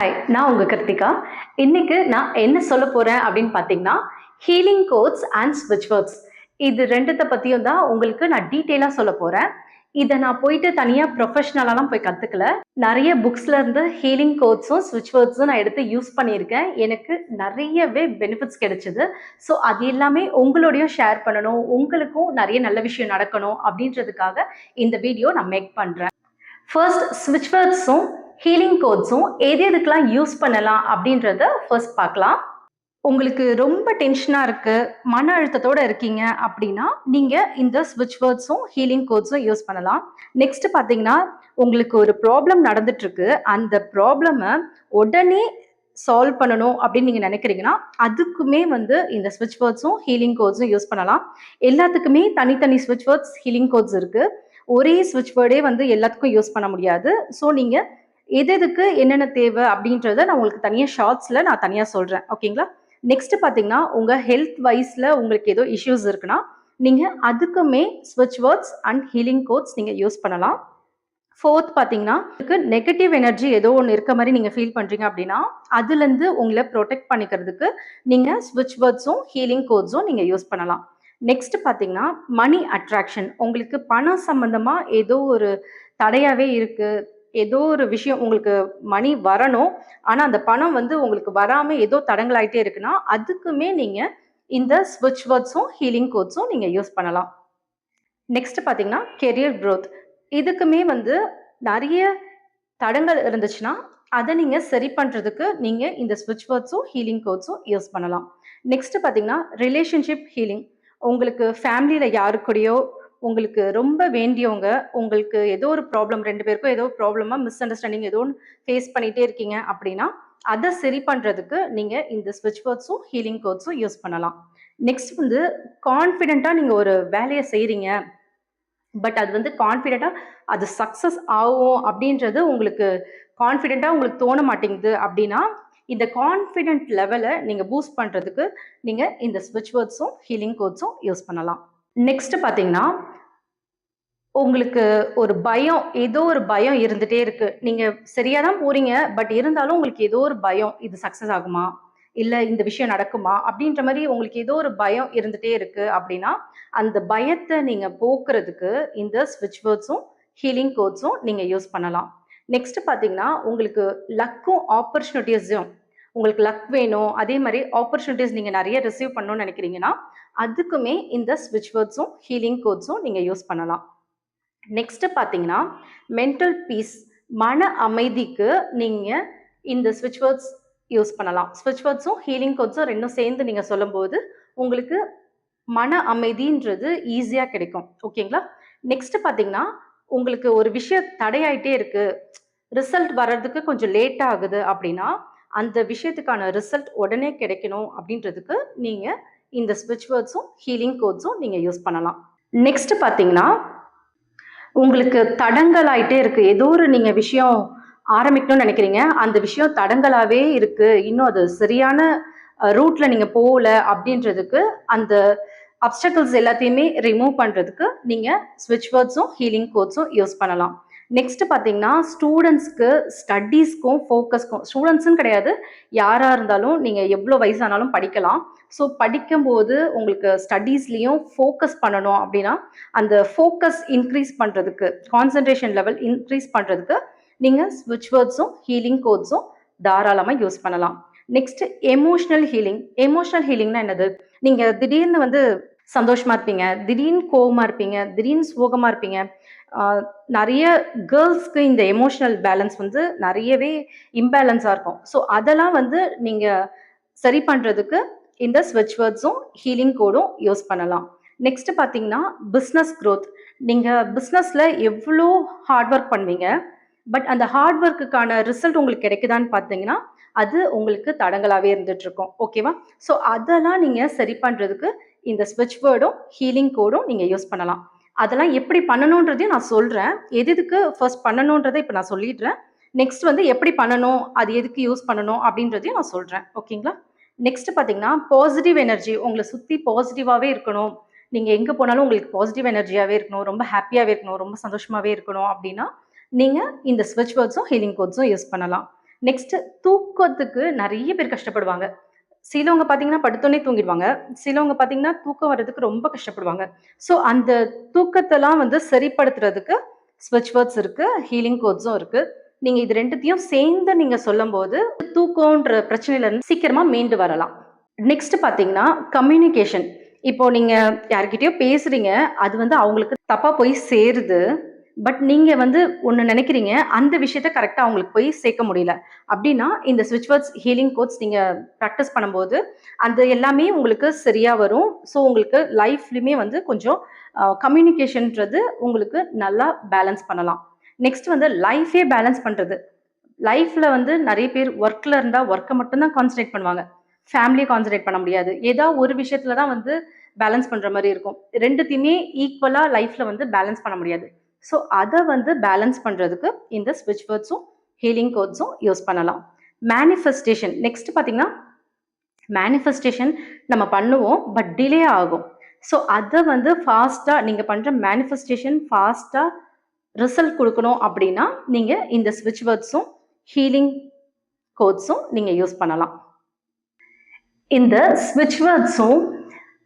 Hi, நான் உங்க கிருத்திகா. இன்னைக்கு நான் என்ன சொல்ல போறேன் அப்படின்னு பார்த்தீங்கன்னா, ஹீலிங் கோட்ஸ் அண்ட் ஸ்விட்ச் வேர்ட்ஸ். இது 2த்த பத்தியும் தான் உங்களுக்கு நான் டீட்டெயிலா சொல்ல போறேன். இத நான் போயிட்டு தனியா ப்ரொஃபஷனலாலாம் போய் கத்துக்கல. நெறைய புக்ஸ்ல இருந்து ஹீலிங் கோட்ஸும், ஸ்விட்ச் வேர்ட்ஸும் நான் எடுத்து யூஸ் பண்ணியிருக்கேன். எனக்கு நெறையவே பெனிஃபிட்ஸ் கிடைச்சது. ஸோ அது எல்லாமே உங்களோடையும் ஷேர் பண்ணணும். உங்களுக்கும் நெறைய நல்ல விஷயம் நடக்கணும் அப்படின்றதுக்காக இந்த வீடியோ நான் மேக் பண்றேன். ஃபர்ஸ்ட் ஸ்விட்ச் வேர்ட்ஸும் ஹீலிங் கோட்ஸும் எதுக்கெல்லாம் யூஸ் பண்ணலாம் அப்படின்றத ஃபர்ஸ்ட் பார்க்கலாம். உங்களுக்கு ரொம்ப டென்ஷனாக இருக்கு, மன அழுத்தத்தோட இருக்கீங்க அப்படின்னா நீங்க இந்த ஸ்விட்ச் வேர்ட்ஸும் ஹீலிங் கோட்ஸும் யூஸ் பண்ணலாம். நெக்ஸ்ட் பார்த்தீங்கன்னா, உங்களுக்கு ஒரு ப்ராப்ளம் நடந்துட்டு இருக்கு, அந்த ப்ராப்ளமை உடனே சால்வ் பண்ணணும் அப்படின்னு நீங்க நினைக்கிறீங்கன்னா அதுக்குமே இந்த ஸ்விட்ச் வேர்ட்ஸும் ஹீலிங் கோட்ஸும் யூஸ் பண்ணலாம். எல்லாத்துக்குமே தனித்தனி ஸ்விட்ச் வேர்ட்ஸ் ஹீலிங் கோட்ஸ் இருக்கு. ஒரே ஸ்விட்ச் வேர்டே எல்லாத்துக்கும் யூஸ் பண்ண முடியாது. ஸோ நீங்க எதுக்கு என்னென்ன தேவை அப்படின்றத நான் உங்களுக்கு தனியாக ஷார்ட்ஸில் நான் தனியாக சொல்கிறேன். ஓகேங்களா? நெக்ஸ்ட் பார்த்தீங்கன்னா, உங்கள் ஹெல்த் வைஸில் உங்களுக்கு ஏதோ இஷ்யூஸ் இருக்குன்னா நீங்கள் அதுக்குமே ஸ்விட்ச் வேர்ட்ஸ் அண்ட் ஹீலிங் கோட்ஸ் நீங்கள் யூஸ் பண்ணலாம். ஃபோர்த் பார்த்தீங்கன்னா, நெகட்டிவ் எனர்ஜி ஏதோ ஒன்று இருக்க மாதிரி நீங்கள் ஃபீல் பண்ணுறீங்க அப்படின்னா அதுலேருந்து உங்களை ப்ரொடெக்ட் பண்ணிக்கிறதுக்கு நீங்கள் ஸ்விட்ச் வேர்ட்ஸும் ஹீலிங் கோட்ஸும் நீங்கள் யூஸ் பண்ணலாம். நெக்ஸ்ட் பார்த்தீங்கன்னா, மணி அட்ராக்ஷன். உங்களுக்கு பணம் சம்பந்தமாக ஏதோ ஒரு தடையாகவே இருக்குது, ஏதோ ஒரு விஷயம் உங்களுக்கு மணி வரணும், ஆனால் அந்த பணம் உங்களுக்கு வராமல் ஏதோ தடங்களாயிட்டே இருக்குன்னா அதுக்குமே நீங்கள் இந்த ஸ்விட்ச் வேர்ட்ஸும் ஹீலிங் கோட்ஸும் நீங்கள் யூஸ் பண்ணலாம். நெக்ஸ்ட் பார்த்தீங்கன்னா, கெரியர் க்ரோத். இதுக்குமே நிறைய தடங்கள் இருந்துச்சுன்னா அதை நீங்கள் சரி பண்ணுறதுக்கு நீங்கள் இந்த ஸ்விட்ச் வேர்ட்ஸும் ஹீலிங் கோட்ஸும் யூஸ் பண்ணலாம். நெக்ஸ்ட் பார்த்தீங்கன்னா, ரிலேஷன்ஷிப் ஹீலிங். உங்களுக்கு ஃபேமிலியில் யாரு கூடயோ உங்களுக்கு ரொம்ப வேண்டியவங்க, உங்களுக்கு ஏதோ ஒரு ப்ராப்ளம், 2 பேருக்கும் ஏதோ ப்ராப்ளமாக மிஸ் அண்டர்ஸ்டாண்டிங் ஏதோ ஒன்று ஃபேஸ் பண்ணிகிட்டே இருக்கீங்க அப்படின்னா அதை சரி பண்ணுறதுக்கு நீங்கள் இந்த ஸ்விட்ச் வேர்ட்ஸும் ஹீலிங் கோட்ஸும் யூஸ் பண்ணலாம். நெக்ஸ்ட் கான்ஃபிடென்ட்டாக நீங்கள் ஒரு வேலையை செய்கிறீங்க, பட் அது கான்ஃபிடென்ட்டாக அது சக்ஸஸ் ஆகும் அப்படின்றது உங்களுக்கு கான்ஃபிடென்ட்டாக உங்களுக்கு தோண மாட்டேங்குது அப்படின்னா இந்த கான்ஃபிடென்ட் லெவலை நீங்கள் பூஸ்ட் பண்ணுறதுக்கு நீங்கள் இந்த ஸ்விட்ச் வேர்ட்ஸும் ஹீலிங் கோட்ஸும் யூஸ் பண்ணலாம். நெக்ஸ்ட் பார்த்தீங்கன்னா, உங்களுக்கு ஒரு பயம், ஏதோ ஒரு பயம் இருந்துகிட்டே இருக்கு. நீங்கள் சரியாக தான் போகிறீங்க, பட் இருந்தாலும் உங்களுக்கு ஏதோ ஒரு பயம், இது சக்ஸஸ் ஆகுமா, இல்லை இந்த விஷயம் நடக்குமா அப்படின்ற மாதிரி உங்களுக்கு ஏதோ ஒரு பயம் இருந்துகிட்டே இருக்கு அப்படின்னா அந்த பயத்தை நீங்கள் போக்குறதுக்கு இந்த ஸ்விட்ச் வேர்ட்ஸும் ஹீலிங் கோட்ஸும் நீங்கள் யூஸ் பண்ணலாம். நெக்ஸ்ட் பார்த்தீங்கன்னா, உங்களுக்கு லக்கும் ஆப்பர்ச்சுனிட்டிஸும், உங்களுக்கு லக் வேணும், அதே மாதிரி ஆப்பர்ச்சுனிட்டிஸ் நீங்கள் நிறைய ரிசீவ் பண்ணணும்னு நினைக்கிறீங்கன்னா அதுக்குமே இந்த ஸ்விட்ச் வேர்ட்ஸும் ஹீலிங் கோட்ஸும் நீங்கள் யூஸ் பண்ணலாம். நெக்ஸ்ட் பார்த்தீங்கன்னா, மென்டல் பீஸ், மன அமைதிக்கு நீங்கள் இந்த ஸ்விட்ச் வேர்ட்ஸ் யூஸ் பண்ணலாம். ஸ்விட்ச் வேர்ட்ஸும் ஹீலிங் கோட்ஸும் ரெண்டும் சேர்ந்து நீங்கள் சொல்லும்போது உங்களுக்கு மன அமைதின்றது ஈஸியாக கிடைக்கும். ஓகேங்களா? நெக்ஸ்ட் பார்த்தீங்கன்னா, உங்களுக்கு ஒரு விஷயம் தடையாயிட்டே இருக்கு, ரிசல்ட் வர்றதுக்கு கொஞ்சம் லேட் ஆகுது அப்படின்னா அந்த விஷயத்துக்கான ரிசல்ட் உடனே கிடைக்கணும் அப்படின்றதுக்கு நீங்கள் இந்த ஸ்விட்ச் வேர்ட்ஸும் ஹீலிங் கோட்ஸும் நீங்கள் யூஸ் பண்ணலாம். நெக்ஸ்ட் பார்த்தீங்கன்னா, உங்களுக்கு தடங்கலாயிட்டே இருக்கு, ஏதோ ஒரு நீங்கள் விஷயம் ஆரம்பிக்கணும்னு நினைக்கிறீங்க, அந்த விஷயம் தடங்களாகவே இருக்கு, இன்னும் அது சரியான ரூட்ல நீங்கள் போகல அப்படின்றதுக்கு அந்த அப்டக்கிள்ஸ் எல்லாத்தையுமே ரிமூவ் பண்ணுறதுக்கு நீங்கள் ஸ்விட்ச் வேர்ட்ஸும் ஹீலிங் கோட்ஸும் யூஸ் பண்ணலாம். நெக்ஸ்ட் பார்த்தீங்கன்னா, ஸ்டூடெண்ட்ஸ்க்கு ஸ்டடீஸ்க்கும் ஃபோக்கஸ்க்கும், ஸ்டூடெண்ட்ஸுன்னு கிடையாது, யாராக இருந்தாலும் நீங்கள் எவ்வளோ வயசானாலும் படிக்கலாம். ஸோ படிக்கும்போது உங்களுக்கு ஸ்டடீஸ்லேயும் ஃபோக்கஸ் பண்ணணும் அப்படின்னா அந்த ஃபோக்கஸ் இன்க்ரீஸ் பண்ணுறதுக்கு, கான்சன்ட்ரேஷன் லெவல் இன்க்ரீஸ் பண்ணுறதுக்கு நீங்கள் ஸ்விட்ச் வேர்ட்ஸும் ஹீலிங் கோட்ஸும் தாராளமாக யூஸ் பண்ணலாம். Next emotional healing. எமோஷ்னல் ஹீலிங்னா என்னது? நீங்கள் திடீர்னு சந்தோஷமாக இருப்பீங்க, திடீர்னு கோவமாக இருப்பீங்க, திடீர்னு சோகமாக இருப்பீங்க. நிறைய கேர்ள்ஸ்க்கு இந்த எமோஷ்னல் பேலன்ஸ் நிறையவே இம்பேலன்ஸாக இருக்கும். ஸோ அதெல்லாம் நீங்கள் சரி பண்ணுறதுக்கு இந்த ஸ்விட்ச் வேர்ட்ஸும் ஹீலிங் கோடும் யூஸ் பண்ணலாம். நெக்ஸ்ட் பார்த்தீங்கன்னா, பிஸ்னஸ் க்ரோத். நீங்கள் பிஸ்னஸில் எவ்வளோ ஹார்ட் ஒர்க் பண்ணுவீங்க, பட் அந்த ஹார்ட் ஒர்க்குக்கான ரிசல்ட் உங்களுக்கு கிடைக்குதான்னு பார்த்தீங்கன்னா அது உங்களுக்கு தடங்களாகவே இருந்துகிட்ருக்கும். ஓகேவா? ஸோ அதெல்லாம் நீங்கள் சரி பண்ணுறதுக்கு இந்த ஸ்விட்ச் வேர்டும் ஹீலிங் கோடும் நீங்கள் யூஸ் பண்ணலாம். அதெல்லாம் எப்படி பண்ணணுன்றதையும் நான் சொல்கிறேன். எதுக்கு ஃபர்ஸ்ட் பண்ணணுன்றதை இப்போ நான் சொல்லிடுறேன். நெக்ஸ்ட் எப்படி பண்ணணும், அது எதுக்கு யூஸ் பண்ணணும் அப்படின்றதையும் நான் சொல்கிறேன். ஓகேங்களா? நெக்ஸ்ட் பார்த்தீங்கன்னா, பாசிட்டிவ் எனர்ஜி. உங்களை சுற்றி பாசிட்டிவாகவே இருக்கணும், நீங்கள் எங்கே போனாலும் உங்களுக்கு பாசிட்டிவ் எனர்ஜியாகவே இருக்கணும், ரொம்ப ஹாப்பியாகவே இருக்கணும், ரொம்ப சந்தோஷமாகவே இருக்கணும் அப்படின்னா நீங்கள் இந்த ஸ்விட்ச் வேர்ட்ஸும் ஹீலிங் கோட்ஸும் யூஸ் பண்ணலாம். நெக்ஸ்ட் தூக்கத்துக்கு நிறைய பேர் கஷ்டப்படுவாங்க. சிலவங்க பார்த்தீங்கன்னா படுத்தோனே தூங்கிடுவாங்க. சிலவங்க பார்த்தீங்கன்னா தூக்கம் வர்றதுக்கு ரொம்ப கஷ்டப்படுவாங்க. ஸோ அந்த தூக்கத்தெல்லாம் வந்து சரிப்படுத்துறதுக்கு ஸ்விட்ச் வேர்ட்ஸ் இருக்கு. ஹீலிங் கோட்ஸும் இருக்கு. நீங்க இது 2த்தையும் சேர்ந்து நீங்க சொல்லும்போது, தூக்கம்ன்ற பிரச்சனையில இருந்து சீக்கிரமா மீண்டு வரலாம். நெக்ஸ்ட் பார்த்தீங்கன்னா, கம்யூனிகேஷன். இப்போ நீங்க யார்கிட்டயோ பேசுறீங்க. அது வந்து அவங்களுக்கு தப்பா போய் சேருது. பட் நீங்க வந்து ஒண்ணு நினைக்கிறீங்க. அந்த விஷயத்த கரெக்ட்டா அவங்களுக்கு போய் சேர்க்க முடியல. அப்டின்னா, இந்த ஸ்விட்ச் வேர்ட்ஸ் ஹீலிங் கோட்ஸ் நீங்க பிராக்டிஸ் பண்ணும்போது, அது எல்லாமே உங்களுக்கு சரியா வரும். ஸோ உங்களுக்கு லைஃப்லயுமே வந்து கொஞ்சம் கம்யூனிகேஷன்ன்றது உங்களுக்கு நல்லா பேலன்ஸ் பண்ணலாம். நெக்ஸ்ட் வந்து லைஃபே பேலன்ஸ் பண்றது. லைஃப்ல வந்து நெறைய பேர் ஒர்க்ல இருந்தா ஒர்க்க மட்டும் தான் கான்சன்ட்ரேட் பண்ணுவாங்க. ஃபேமிலிய கான்சன்ட்ரேட் பண்ண முடியாது. ஏதா ஒரு விஷயத்துல தான் வந்து பேலன்ஸ் பண்ற மாரி இருக்கும். 2த்தையுமே ஈக்குவலா லைஃப்ல வந்து பேலன்ஸ் பண்ண முடியாது. ஸோ அத வந்து பேலன்ஸ் பண்றதுக்கு இந்த ஸ்விட்ச் வேர்ட்ஸும், ஹீலிங் கோட்ஸும் யூஸ் பண்ணலாம். மேனிஃபெஸ்டேஷன் நெக்ஸ்ட் பார்த்தீங்கன்னா, மேனிஃபெஸ்டேஷன் நம்ம பண்ணுவோம். பட் டிலே ஆகும். ஸோ அத வந்து ஃபாஸ்ட்டா நீங்க பண்ற மேனிஃபெஸ்டேஷன் ஃபாஸ்ட்டா ரிசல்ட் குடுக்கணும் அப்டின்னா, நீங்க இந்த ஸ்விட்ச் வேர்ட்ஸும், ஹீலிங் கோட்ஸும் நீங்க யூஸ் பண்ணலாம். இந்த ஸ்விட்ச் வேர்ட்ஸும்,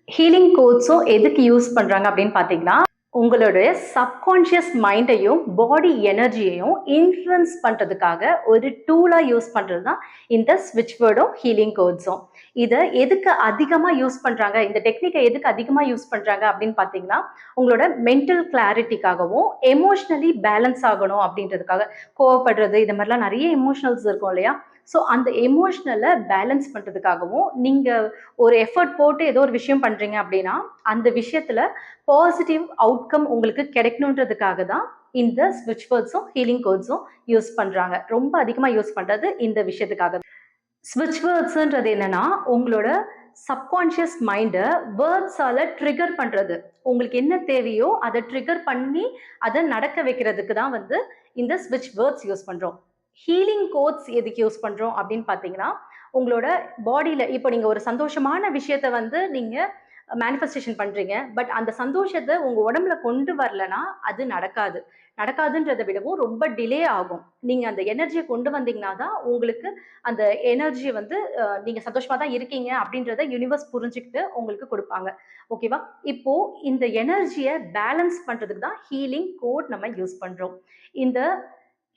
ஹீலிங் கோட்ஸும் எதுக்கு யூஸ் பண்றாங்க அப்படின்னு பார்த்தீங்கன்னா, உங்களுடைய சப்கான்ஷியஸ் மைண்டையும், பாடி எனர்ஜியையும் இன்ஃப்ளூயன்ஸ் பண்றதுக்காக ஒரு டூலா யூஸ் பண்றது தான் இந்த ஸ்விட்ச் வேர்டும், ஹீலிங் கோட்ஸும். இத எதுக்கு அதிகமா யூஸ் பண்றாங்க? இந்த டெக்னிக்க எதுக்கு அதிகமா யூஸ் பண்றாங்க அப்படின்னு பார்த்தீங்கன்னா, உங்களோட மென்டல் கிளாரிட்டிக்காகவும், எமோஷனலி பேலன்ஸ் ஆகணும் அப்படின்றதுக்காக. கோவப்படுறது, இது மாதிரிலாம் நெறைய எமோஷனல்ஸ் இருக்கும் இல்லையா? ஸோ அந்த எமோஷனல பேலன்ஸ் பண்றதுக்காகவும், நீங்க ஒரு எஃபோர்ட் போட்டு ஏதோ ஒரு விஷயம் பண்றீங்க அப்படின்னா, அந்த விஷயத்துல பாசிட்டிவ் அவுட்கம் உங்களுக்கு கிடைக்கணுன்றதுக்காக தான் இந்த ஸ்விட்ச் வேர்ட்ஸும், ஹீலிங் கோட்ஸும் யூஸ் பண்றாங்க. ரொம்ப அதிகமா யூஸ் பண்றது இந்த விஷயத்துக்காக. ஸ்விட்ச் வேர்ட்ஸ்ன்றது என்னன்னா, உங்களோட சப்கான்ஷியஸ் மைண்ட வேர்ட்ஸால ட்ரிகர் பண்றது. உங்களுக்கு என்ன தேவையோ அத ட்ரிகர் பண்ணி, அத நடக்க வைக்கிறதுக்கு தான் வந்து இந்த ஸ்விட்ச் வேர்ட்ஸ் யூஸ் பண்றோம். ஹீலிங் கோட்ஸ் எதுக்கு யூஸ் பண்றோம் அப்படின்னு பார்த்தீங்கன்னா, உங்களோட பாடியில இப்போ நீங்க ஒரு சந்தோஷமான விஷயத்த வந்து நீங்க மேனிஃபெஸ்டேஷன் பண்றீங்க. பட் அந்த சந்தோஷத்த உங்க உடம்புல கொண்டு வரலன்னா, அது நடக்காது. நடக்காதுன்றத விடவும் ரொம்ப டிலே ஆகும். நீங்க அந்த எனர்ஜிய கொண்டு வந்தீங்கன்னா தான், உங்களுக்கு அந்த எனர்ஜிய வந்து நீங்க சந்தோஷமா தான் இருக்கீங்க அப்படின்றத யுனிவர்ஸ் புரிஞ்சுகிட்டு உங்களுக்கு குடுப்பாங்க. ஓகேவா? இப்போ இந்த எனர்ஜிய பேலன்ஸ் பண்றதுக்கு தான் ஹீலிங் கோட் நம்ம யூஸ் பண்றோம். இந்த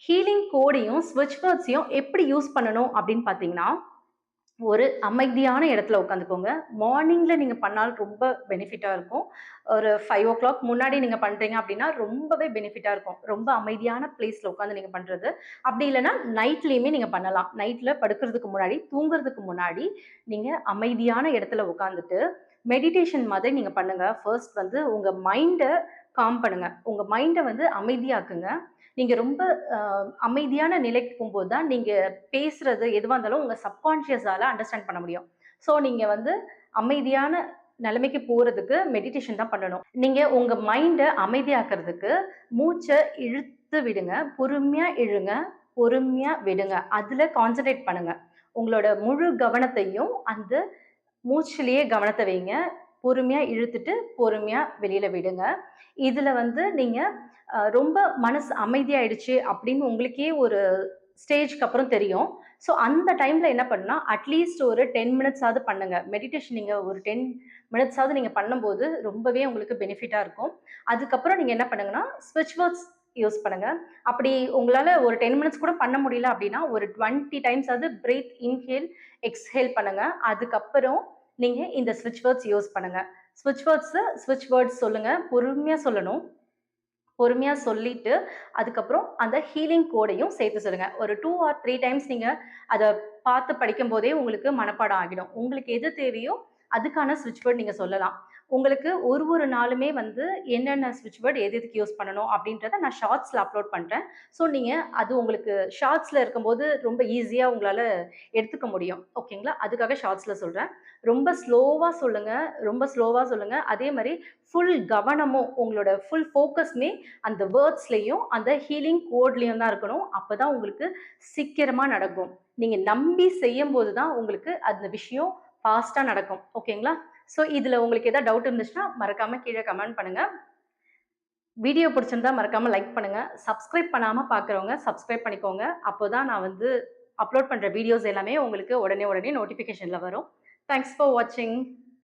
ஹீலிங் கோடையும், ஸ்விட்ச் வேர்ட்ஸையும் எப்படி யூஸ் பண்ணணும் அப்படின்னு பார்த்தீங்கன்னா, ஒரு அமைதியான இடத்துல உட்காந்துக்கோங்க. மார்னிங்ல நீங்க பண்ணாலும் ரொம்ப பெனிஃபிட்டா இருக்கும். ஒரு 5:00 முன்னாடி நீங்க பண்றீங்க அப்படின்னா, ரொம்பவே பெனிஃபிட்டா இருக்கும். ரொம்ப அமைதியான பிளேஸ்ல உட்காந்து நீங்க பண்றது. அப்படி இல்லன்னா, நைட்லயுமே நீங்க பண்ணலாம். நைட்ல படுக்கிறதுக்கு முன்னாடி, தூங்குறதுக்கு முன்னாடி, நீங்க அமைதியான இடத்துல உட்காந்துட்டு, மெடிடேஷன் மாதிரி நீங்க பண்ணுங்க. ஃபர்ஸ்ட் வந்து உங்க மைண்ட காம் பண்ணுங்க. உங்க மைண்ட வந்து அமைதியாக்குங்க. நீங்க ரொம்ப அ அமைதியான நிலைக்கு போம்போது தான், நீங்க பேசுறது எதுவா இருந்தாலும் உங்க சப்கான்ஷியஸால அண்டர்ஸ்டாண்ட் பண்ண முடியும். ஸோ நீங்க வந்து அமைதியான நிலைமைக்கு போறதுக்கு மெடிடேஷன் தான் பண்ணணும். நீங்க உங்க மைண்ட அமைதியாக்குறதுக்கு மூச்ச இழுத்து விடுங்க. பொறுமையா இழுங்க, பொறுமையா விடுங்க. அதுல கான்சன்ட்ரேட் பண்ணுங்க. உங்களோட முழு கவனத்தையும் அந்த மூச்சுலயே கவனத்த வைங்க. பொறுமையா இழுத்துட்டு, பொறுமையா வெளியில விடுங்க. இதுல வந்து நீங்க ரொம்ப மனசு அமைதியாயிடுச்சு அப்படின்னு உங்களுக்கே ஒரு ஸ்டேஜ்க்கு அப்புறம் தெரியும். ஸோ அந்த டைம்ல என்ன பண்ணுனா, அட்லீஸ்ட் ஒரு 10 மினிட்ஸாவது பண்ணுங்க. மெடிடேஷன் நீங்க ஒரு 10 மினிட்ஸாவது நீங்க பண்ணும்போது ரொம்பவே உங்களுக்கு பெனிஃபிட்டா இருக்கும். அதுக்கப்புறம் நீங்க என்ன பண்ணுங்கன்னா, ஸ்விட்ச் வேர்ட்ஸ் யூஸ் பண்ணுங்க. அப்படி உங்களால ஒரு 10 மினிட்ஸ் கூட பண்ண முடியல அப்படின்னா, ஒரு 20 டைம்ஸாவது பிரீத் இன்ஹேல், எக்ஸ்ஹேல் பண்ணுங்க. அதுக்கப்புறம் நீங்க இந்த ஸ்விட்ச் வேர்ட்ஸ் யூஸ் பண்ணுங்க. ஸ்விட்ச் வேர்ட்ஸ் சொல்லுங்க. பொறுமையா சொல்லணும். பொறுமையா சொல்லிட்டு, அதுக்கப்புறம் அந்த ஹீலிங் கோடையும் சேர்த்து சொல்லுங்க. ஒரு 2 ஆர் 3 டைம்ஸ் நீங்க அத பார்த்து படிக்கும்போதே உங்களுக்கு மனப்பாடம் ஆகிடும். உங்களுக்கு எது தேவையோ அதுக்கான ஸ்விட்ச் வேர்ட் நீங்க சொல்லலாம். உங்களுக்கு ஒரு ஒரு நாளுமே வந்து என்னென்ன ஸ்விட்ச் வேர்ட் எது எதுக்கு யூஸ் பண்ணணும் அப்படின்றத நான் ஷார்ட்ஸ்ல அப்லோட் பண்றேன். ஸோ நீங்க அது உங்களுக்கு ஷார்ட்ஸ்ல இருக்கும்போது ரொம்ப ஈஸியா உங்களால எடுத்துக்க முடியும். ஓகேங்களா? அதுக்காக ஷார்ட்ஸ்ல சொல்றேன். ரொம்ப ஸ்லோவா சொல்லுங்க. ரொம்ப ஸ்லோவா சொல்லுங்க. அதே மாரி ஃபுல் கவனமும் உங்களோட ஃபுல் ஃபோக்கஸுமே அந்த வேர்ட்ஸ்லயும், அந்த ஹீலிங் கோட்லயும் தான் இருக்கணும். அப்பதான் உங்களுக்கு சீக்கிரமா நடக்கும். நீங்க நம்பி செய்யும்போது தான் உங்களுக்கு அந்த விஷயம் ஃபாஸ்ட்டா நடக்கும். ஓகேங்களா? ஸோ இதுல உங்களுக்கு ஏதாவது டவுட் இருந்துச்சுன்னா, மறக்காம கீழ கமெண்ட் பண்ணுங்க. வீடியோ பிடிச்சிருந்தா மறக்காம லைக் பண்ணுங்க. சப்ஸ்கிரைப் பண்ணாம பார்க்குறவங்க சப்ஸ்கிரைப் பண்ணிக்கோங்க. அப்போதான் நான் வந்து அப்லோட் பண்ணுற வீடியோஸ் எல்லாமே உங்களுக்கு உடனே உடனே நோட்டிஃபிகேஷனில் வரும். தேங்க்ஸ் ஃபார் வாட்சிங்.